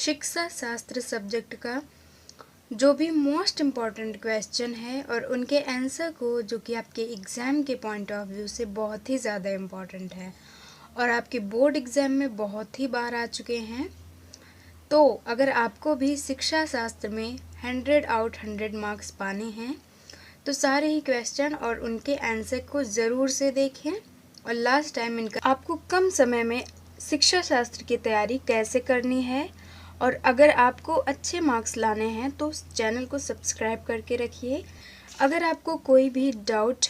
शिक्षा शास्त्र सब्जेक्ट का जो भी मोस्ट इम्पॉर्टेंट क्वेश्चन है और उनके आंसर को जो कि आपके एग्ज़ाम के पॉइंट ऑफ व्यू से बहुत ही ज़्यादा इम्पॉर्टेंट है और आपके बोर्ड एग्ज़ाम में बहुत ही बार आ चुके हैं। तो अगर आपको भी शिक्षा शास्त्र में 100 आउट 100 मार्क्स पाने हैं तो सारे ही क्वेश्चन और उनके आंसर को ज़रूर से देखें और लास्ट टाइम इनका आपको कम समय में शिक्षा शास्त्र की तैयारी कैसे करनी है और अगर आपको अच्छे मार्क्स लाने हैं तो चैनल को सब्सक्राइब करके रखिए। अगर आपको कोई भी डाउट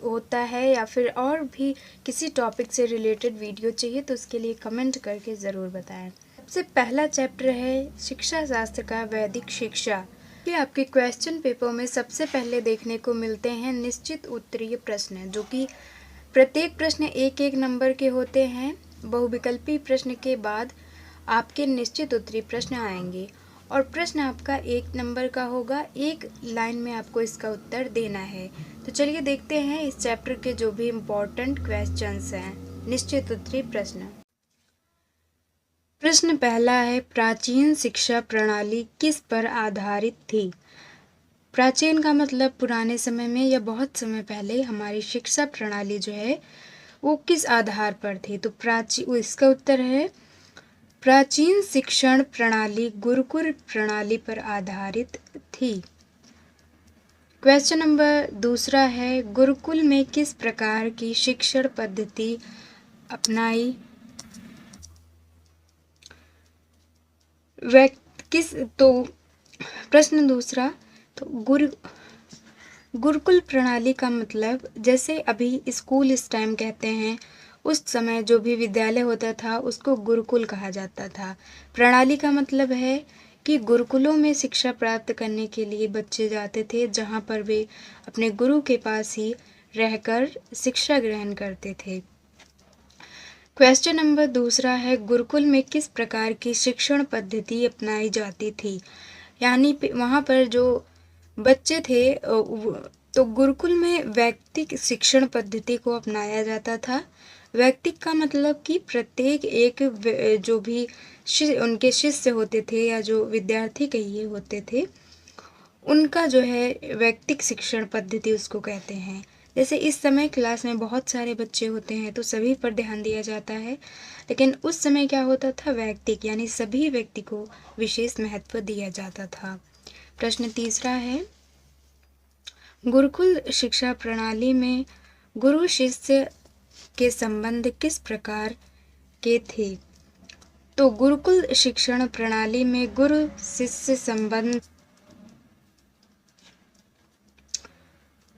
होता है या फिर और भी किसी टॉपिक से रिलेटेड वीडियो चाहिए तो उसके लिए कमेंट करके ज़रूर बताएं। सबसे पहला चैप्टर है शिक्षा शास्त्र का वैदिक शिक्षा। कि आपके क्वेश्चन पेपर में सबसे पहले देखने को मिलते हैं निश्चित उत्तरीय प्रश्न, जो कि प्रत्येक प्रश्न एक एक नंबर के होते हैं। बहुविकल्पी प्रश्न के बाद आपके निश्चित उत्तरीय प्रश्न आएंगे और प्रश्न आपका 1 नंबर का होगा। 1 लाइन में आपको इसका उत्तर देना है। तो चलिए देखते हैं इस चैप्टर के जो भी इम्पोर्टेंट क्वेश्चंस हैं। निश्चित उत्तरीय प्रश्न। प्रश्न पहला है, प्राचीन शिक्षा प्रणाली किस पर आधारित थी? प्राचीन का मतलब पुराने समय में या बहुत समय पहले हमारी शिक्षा प्रणाली जो है वो किस आधार पर थी? तो इसका उत्तर है प्राचीन शिक्षण प्रणाली गुरुकुल प्रणाली पर आधारित थी। क्वेश्चन नंबर दूसरा है, गुरुकुल में किस प्रकार की शिक्षण पद्धति अपनाई प्रश्न दूसरा, तो गुरुकुल प्रणाली का मतलब जैसे अभी स्कूल इस टाइम कहते हैं, उस समय जो भी विद्यालय होता था उसको गुरुकुल कहा जाता था। प्रणाली का मतलब है कि गुरुकुलों में शिक्षा प्राप्त करने के लिए बच्चे जाते थे, जहाँ पर वे अपने गुरु के पास ही रहकर शिक्षा ग्रहण करते थे। क्वेश्चन नंबर दूसरा है, गुरुकुल में किस प्रकार की शिक्षण पद्धति अपनाई जाती थी? यानी वहाँ पर जो बच्चे थे तो गुरुकुल में वैयक्तिक शिक्षण पद्धति को अपनाया जाता था। वैयक्तिक का मतलब कि प्रत्येक एक जो भी उनके शिष्य होते थे या जो विद्यार्थी कहिए होते थे, उनका जो है वैयक्तिक शिक्षण पद्धति उसको कहते हैं। जैसे इस समय क्लास में बहुत सारे बच्चे होते हैं तो सभी पर ध्यान दिया जाता है, लेकिन उस समय क्या होता था, वैयक्तिक यानी सभी व्यक्ति को विशेष महत्व दिया जाता था। प्रश्न तीसरा है, गुरुकुल शिक्षा प्रणाली में गुरु शिष्य के संबंध किस प्रकार के थे? तो गुरुकुल शिक्षण प्रणाली में गुरु शिष्य संबंध।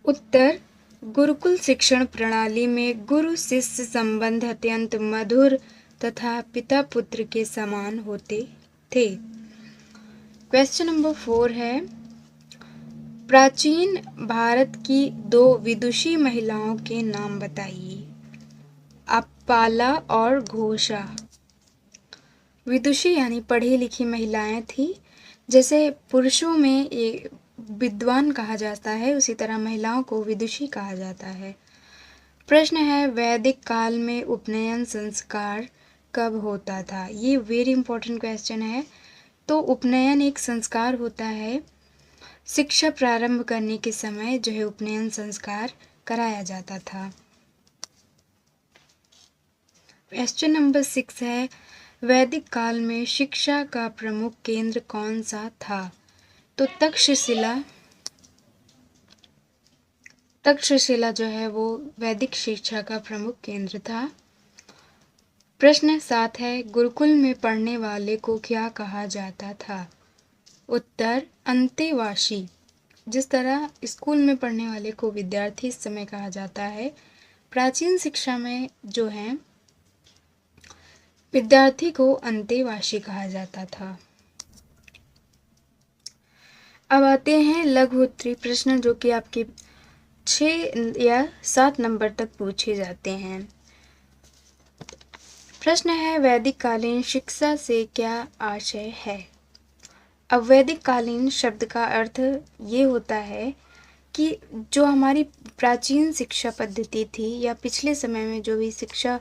उत्तर, गुरुकुल शिक्षण प्रणाली में गुरु शिष्य संबंध अत्यंत मधुर तथा पिता पुत्र के समान होते थे। क्वेश्चन नंबर 4 है, प्राचीन भारत की 2 विदुषी महिलाओं के नाम बताइए। अप्पाला और घोषा। विदुषी यानी पढ़ी लिखी महिलाएं थी। जैसे पुरुषों में विद्वान कहा जाता है, उसी तरह महिलाओं को विदुषी कहा जाता है। प्रश्न है, वैदिक काल में उपनयन संस्कार कब होता था? ये वेरी इंपॉर्टेंट क्वेश्चन है। तो उपनयन एक संस्कार होता है, शिक्षा प्रारंभ करने के समय जो है उपनयन संस्कार कराया जाता था। क्वेश्चन नंबर 6 है, वैदिक काल में शिक्षा का प्रमुख केंद्र कौन सा था? तो तक्षशिला जो है वो वैदिक शिक्षा का प्रमुख केंद्र था। प्रश्न 7 है, गुरुकुल में पढ़ने वाले को क्या कहा जाता था? उत्तर, अंतेवासी। जिस तरह स्कूल में पढ़ने वाले को विद्यार्थी इस समय कहा जाता है, प्राचीन शिक्षा में जो है विद्यार्थी को अंतेवासी कहा जाता था। अब आते हैं लघु उत्तरीय प्रश्न, जो कि आपके 6 या 7 नंबर तक पूछे जाते हैं। प्रश्न है, वैदिक कालीन शिक्षा से क्या आशय है? अब वैदिक कालीन शब्द का अर्थ ये होता है कि जो हमारी प्राचीन शिक्षा पद्धति थी या पिछले समय में जो भी शिक्षा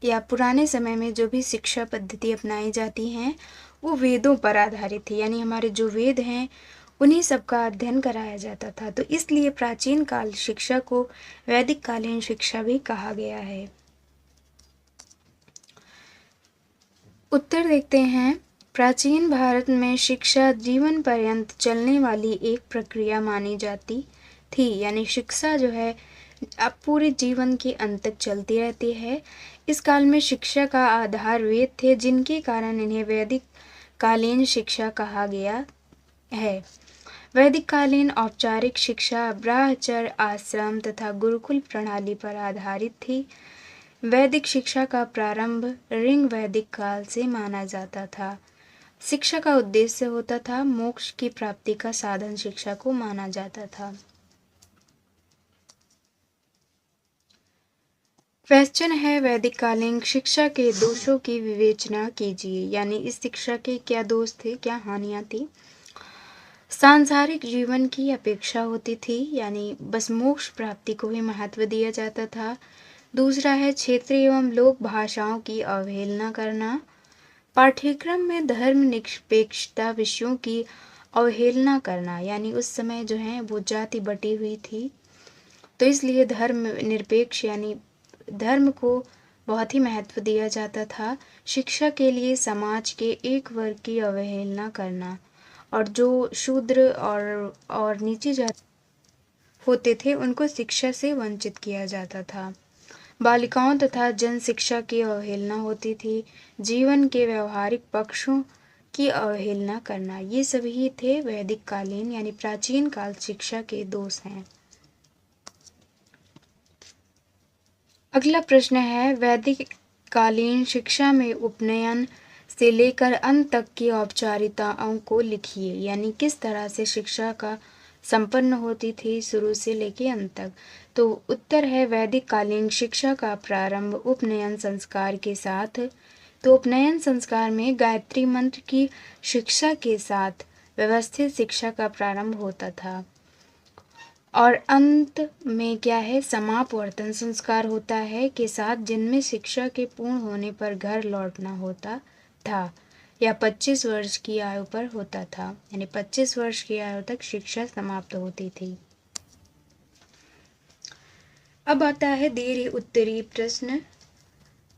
या पुराने समय में जो भी शिक्षा पद्धति अपनाई जाती हैं वो वेदों पर आधारित थी, यानी हमारे जो वेद हैं उन्हीं सब का अध्ययन कराया जाता था। तो इसलिए प्राचीन काल शिक्षा को वैदिक कालीन शिक्षा भी कहा गया है। उत्तर देखते हैं। प्राचीन भारत में शिक्षा जीवन पर्यंत चलने वाली एक प्रक्रिया मानी जाती थी, यानी शिक्षा जो है अब पूरे जीवन के अंत तक चलती रहती है। इस काल में शिक्षा का आधार वेद थे, जिनके कारण इन्हें वैदिक कालीन शिक्षा कहा गया है। वैदिक कालीन औपचारिक शिक्षा ब्रह्मचर्य, आश्रम तथा गुरुकुल प्रणाली पर आधारित थी। वैदिक शिक्षा का प्रारंभ ऋग वैदिक काल से माना जाता था। शिक्षा का उद्देश्य होता था मोक्ष की प्राप्ति का साधन शिक्षा को माना जाता था। क्वेश्चन है, वैदिक कालीन शिक्षा के दोषों की विवेचना कीजिए, यानी इस शिक्षा के क्या दोष थे, क्या हानियां थी। सांसारिक जीवन की अपेक्षा होती थी, यानी बस मोक्ष प्राप्ति को ही महत्व दिया जाता था। दूसरा है क्षेत्रीय एवं लोक भाषाओं की अवहेलना करना। पाठ्यक्रम में धर्म निरपेक्षता विषयों की अवहेलना करना, यानी उस समय जो है वो जाति बटी हुई थी, तो इसलिए धर्म निरपेक्ष यानी धर्म को बहुत ही महत्व दिया जाता था। शिक्षा के लिए समाज के एक वर्ग की अवहेलना करना, और जो शूद्र और नीची जाति होते थे उनको शिक्षा से वंचित किया जाता था। बालिकाओं तथा जन शिक्षा की अवहेलना होती थी। जीवन के व्यवहारिक पक्षों की अवहेलना करना, ये सभी थे वैदिक कालीन यानी प्राचीन काल शिक्षा के दोष हैं। अगला प्रश्न है, वैदिक कालीन शिक्षा में उपनयन से लेकर अंत तक की औपचारिकताओं को लिखिए, यानी किस तरह से शिक्षा का संपन्न होती थी शुरू से लेकर अंत तक। तो उत्तर है, वैदिक कालीन शिक्षा का प्रारंभ उपनयन संस्कार के साथ। तो उपनयन संस्कार में गायत्री मंत्र की शिक्षा के साथ व्यवस्थित शिक्षा का प्रारंभ होता था, और अंत में क्या है, समापवर्तन संस्कार होता है के साथ, जिनमें शिक्षा के पूर्ण होने पर घर लौटना होता था, या 25 वर्ष की आयु पर होता था, यानी 25 वर्ष की आयु तक शिक्षा समाप्त होती थी। अब आता है दीर्घ उत्तरी प्रश्न।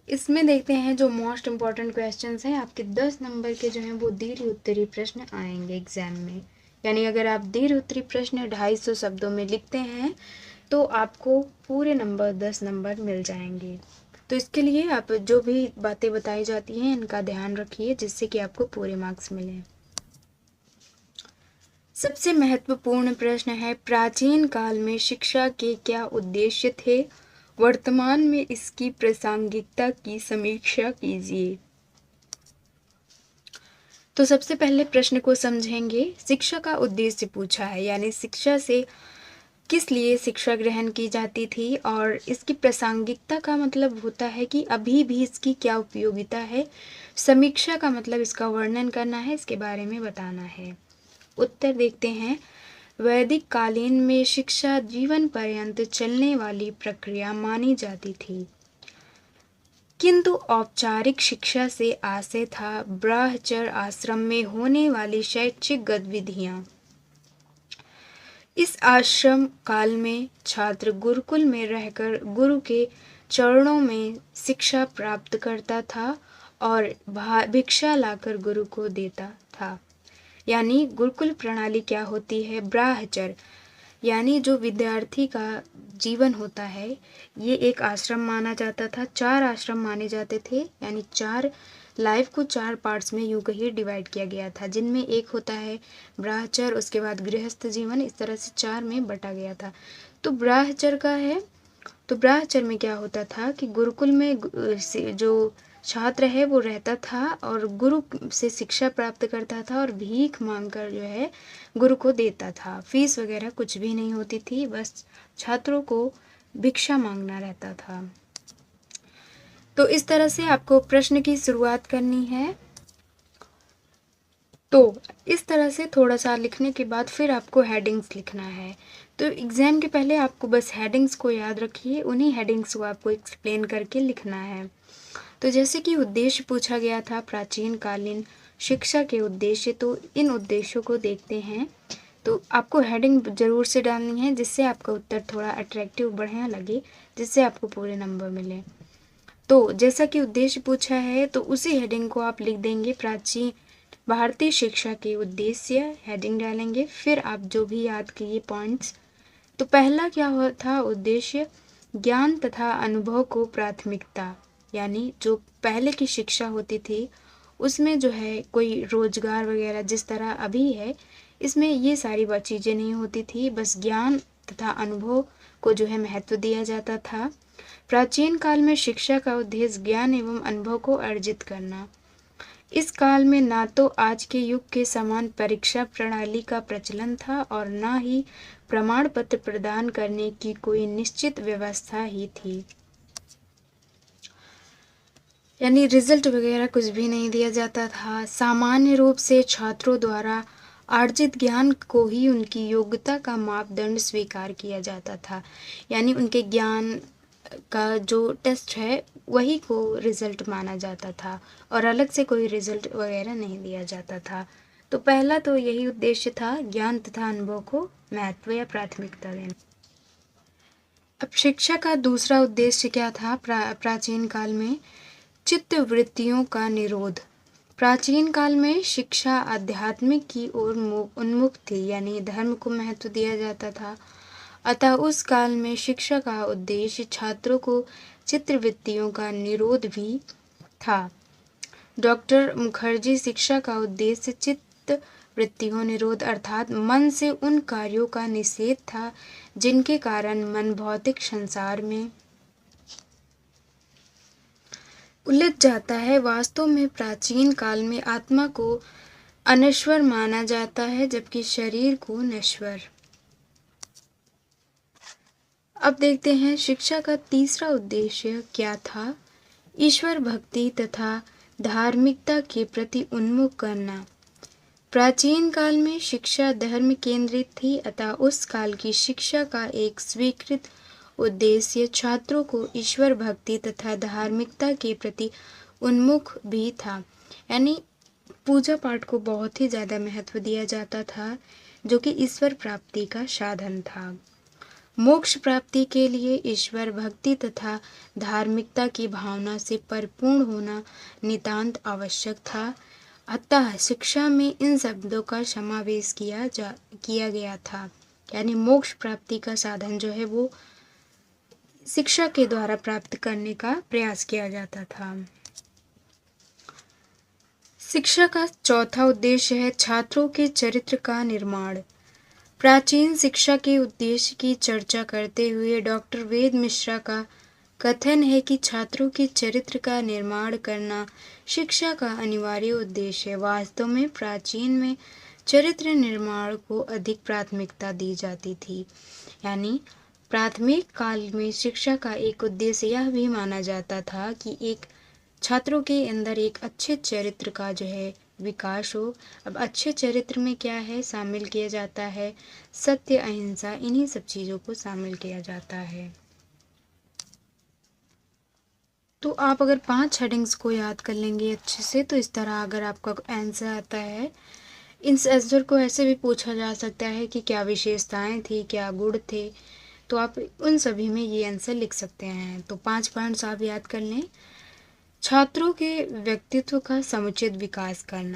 इसमें देखते हैं जो मोस्ट इम्पॉर्टेंट क्वेश्चंस हैं, आपके 10 नंबर के जो हैं वो दीर्घ उत्तरी प्रश्न आएंगे एग्जाम में। यानी अगर आप दीर्घ उत्तरी प्रश्न 250 शब्दों में लिखते हैं तो आपको पूरे नंबर 10 नंबर मिल जाएंगे। तो इसके लिए आप जो भी बातें बताई जाती हैं इनका ध्यान रखिए, जिससे कि आपको पूरे मार्क्स मिलें। सबसे महत्वपूर्ण प्रश्न है, प्राचीन काल में शिक्षा के क्या उद्देश्य थे, वर्तमान में इसकी प्रासंगिकता की समीक्षा कीजिए। तो सबसे पहले प्रश्न को समझेंगे। शिक्षा का उद्देश्य पूछा है, यानी शिक्षा से किस लिए शिक्षा ग्रहण की जाती थी, और इसकी प्रासंगिकता का मतलब होता है कि अभी भी इसकी क्या उपयोगिता है। समीक्षा का मतलब इसका वर्णन करना है, इसके बारे में बताना है। उत्तर देखते हैं। वैदिक कालीन में शिक्षा जीवन पर्यंत चलने वाली प्रक्रिया मानी जाती थी, किंतु औपचारिक शिक्षा से आशय था ब्रह्मचर्य आश्रम में होने वाली शैक्षिक गतिविधियां। इस आश्रम काल में छात्र गुरुकुल में रहकर गुरु के चरणों में शिक्षा प्राप्त करता था और भिक्षा लाकर गुरु को देता था। यानी गुरुकुल प्रणाली क्या होती है, ब्रह्मचर्य यानी जो विद्यार्थी का जीवन होता है, ये एक आश्रम माना जाता था। 4 आश्रम माने जाते थे, यानी 4 लाइफ को 4 पार्ट्स में यूं कहीं डिवाइड किया गया था, जिनमें एक होता है ब्रह्मचर्य, उसके बाद गृहस्थ जीवन, इस तरह से 4 में बटा गया था। तो ब्रह्मचर्य का है, तो ब्रह्मचर्य में क्या होता था कि गुरुकुल में जो छात्र है वो रहता था और गुरु से शिक्षा प्राप्त करता था और भीख मांगकर जो है गुरु को देता था। फीस वगैरह कुछ भी नहीं होती थी, बस छात्रों को भिक्षा मांगना रहता था। तो इस तरह से आपको प्रश्न की शुरुआत करनी है। तो इस तरह से थोड़ा-सा लिखने के बाद फिर आपको हेडिंग्स लिखना है। तो एग्ज़ाम के पहले आपको बस हेडिंग्स को याद रखिए, उन्हीं हेडिंग्स को आपको एक्सप्लेन करके लिखना है। तो जैसे कि उद्देश्य पूछा गया था प्राचीन कालीन शिक्षा के उद्देश्य, तो इन उद्देश्यों को देखते हैं। तो आपको हेडिंग ज़रूर से डालनी है जिससे आपका उत्तर थोड़ा अट्रैक्टिव बढ़िया लगे, जिससे आपको पूरे नंबर मिलें। तो जैसा कि उद्देश्य पूछा है तो उसी हेडिंग को आप लिख देंगे प्राचीन भारतीय शिक्षा के उद्देश्य, हेडिंग डालेंगे। फिर आप जो भी याद किए पॉइंट्स, तो पहला क्या हुआ था उद्देश्य, ज्ञान तथा अनुभव को प्राथमिकता, यानी जो पहले की शिक्षा होती थी उसमें जो है कोई रोजगार वगैरह जिस तरह अभी है, इसमें ये सारी चीज़ें नहीं होती थी, बस ज्ञान तथा अनुभव को जो है महत्व दिया जाता था। प्राचीन काल में शिक्षा का उद्देश्य ज्ञान एवं अनुभव को अर्जित करना। इस काल में ना तो आज के युग के समान परीक्षा प्रणाली का प्रचलन था और ना ही प्रमाण पत्र प्रदान करने की कोई निश्चित व्यवस्था ही थी, यानी रिजल्ट वगैरह कुछ भी नहीं दिया जाता था। सामान्य रूप से छात्रों द्वारा अर्जित ज्ञान को ही उनकी योग्यता का मापदंड स्वीकार किया जाता था, यानी उनके ज्ञान का जो टेस्ट है वही को रिजल्ट माना जाता था और अलग से कोई रिजल्ट वगैरह नहीं दिया जाता था। तो पहला तो यही उद्देश्य था, ज्ञान तथा अनुभव को महत्व या प्राथमिकता देना। अब शिक्षा का दूसरा उद्देश्य क्या था प्राचीन काल में, चित्त वृत्तियों का निरोध। प्राचीन काल में शिक्षा आध्यात्मिक की ओर उन्मुख थी, यानी धर्म को महत्व दिया जाता था। अतः उस काल में शिक्षा का उद्देश्य छात्रों को चित्तवृत्तियों का निरोध भी था। डॉक्टर मुखर्जी शिक्षा का उद्देश्य चित्त वृत्तियों निरोध अर्थात मन से उन कार्यों का निषेध था जिनके कारण मन भौतिक संसार में उलझ जाता है। वास्तव में प्राचीन काल में आत्मा को अनश्वर माना जाता है जबकि शरीर को नश्वर। अब देखते हैं शिक्षा का तीसरा उद्देश्य क्या था, ईश्वर भक्ति तथा धार्मिकता के प्रति उन्मुख करना। प्राचीन काल में शिक्षा धर्म केंद्रित थी, अतः उस काल की शिक्षा का एक स्वीकृत उद्देश्य छात्रों को ईश्वर भक्ति तथा धार्मिकता के प्रति उन्मुख भी था, यानी पूजा पाठ को बहुत ही ज़्यादा महत्व दिया जाता था जो कि ईश्वर प्राप्ति का साधन था। मोक्ष प्राप्ति के लिए ईश्वर भक्ति तथा धार्मिकता की भावना से परिपूर्ण होना नितांत आवश्यक था। अतः शिक्षा में इन शब्दों का समावेश किया गया था, यानी मोक्ष प्राप्ति का साधन जो है वो शिक्षा के द्वारा प्राप्त करने का प्रयास किया जाता था। शिक्षा का चौथा उद्देश्य है छात्रों के चरित्र का निर्माण। प्राचीन शिक्षा के उद्देश्य की चर्चा करते हुए डॉक्टर वेद मिश्रा का कथन है कि छात्रों के चरित्र का निर्माण करना शिक्षा का अनिवार्य उद्देश्य है। वास्तव में प्राचीन में चरित्र निर्माण को अधिक प्राथमिकता दी जाती थी, यानी प्राथमिक काल में शिक्षा का एक उद्देश्य यह भी माना जाता था कि एक छात्रों के अंदर एक अच्छे चरित्र का जो है विकास हो। अब अच्छे चरित्र में क्या है शामिल किया जाता है, सत्य, अहिंसा, इन्हीं सब चीज़ों को शामिल किया जाता है। तो आप अगर 5 हेडिंग्स को याद कर लेंगे अच्छे से, तो इस तरह अगर आपका आंसर आता है, इन आंसर को ऐसे भी पूछा जा सकता है कि क्या विशेषताएं थी, क्या गुण थे, तो आप उन सभी में ये आंसर लिख सकते हैं। तो 5 पॉइंट्स आप याद कर लें। छात्रों के व्यक्तित्व का समुचित विकास करना,